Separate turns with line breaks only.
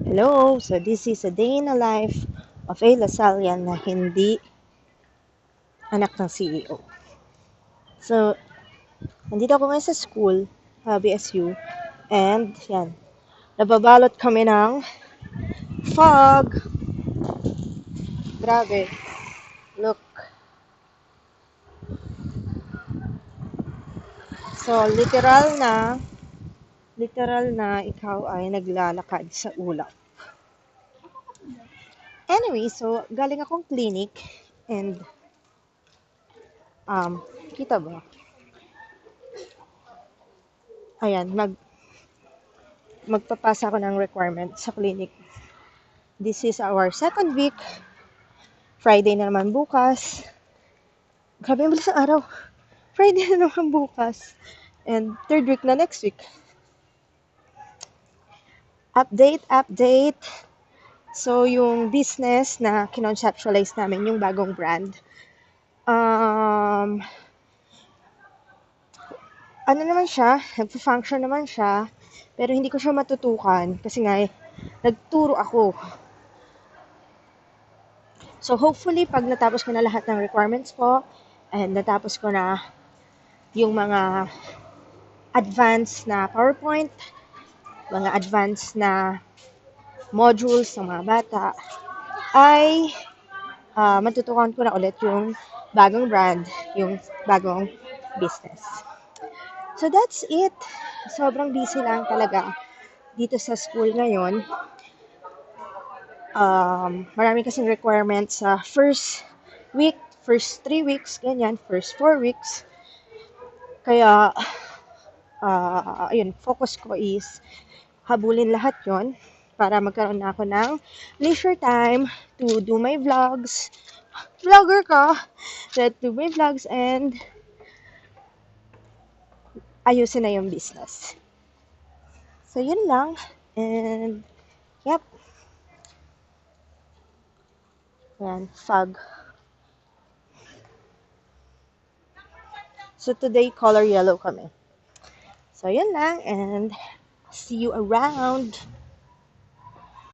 Hello! So this is a day in the life of a Lasallian na hindi anak ng CEO. So, nandito ako ngayon sa school, BSU, and yan, nababalot kami ng fog. Grabe. Look. So, literal na ikaw ay naglalakad sa ulap. Anyway, so galing akong clinic and kita ba? Ayan, magpapasa ako ng requirement sa clinic. This is our second week. Friday na naman bukas. Grabe, ang bilis ng araw. Friday na naman bukas. And third week na next week. Update. So, yung business na kinonceptualize namin, yung bagong brand, ano naman siya, nagpo-function naman siya, pero hindi ko siya matutukan kasi nga, nagturo ako. So, hopefully, pag natapos ko na lahat ng requirements ko, and natapos ko na yung mga advanced na PowerPoint, mga advanced na modules ng mga bata, ay matutukan ko na ulit yung bagong brand, yung bagong business. So that's it. Sobrang busy lang talaga dito sa school ngayon. Marami kasing requirements sa first week, first 3 weeks, ganyan, first 4 weeks. Kaya, ayun, focus ko is habulin lahat yon para magkaroon na ako ng leisure time to do my vlogs. Vlogger ka! That do my vlogs and ayusin na yung business. So, yun lang. And, yep. Yan, fog. So, today, color yellow kami. So, yun lang. And, see you around.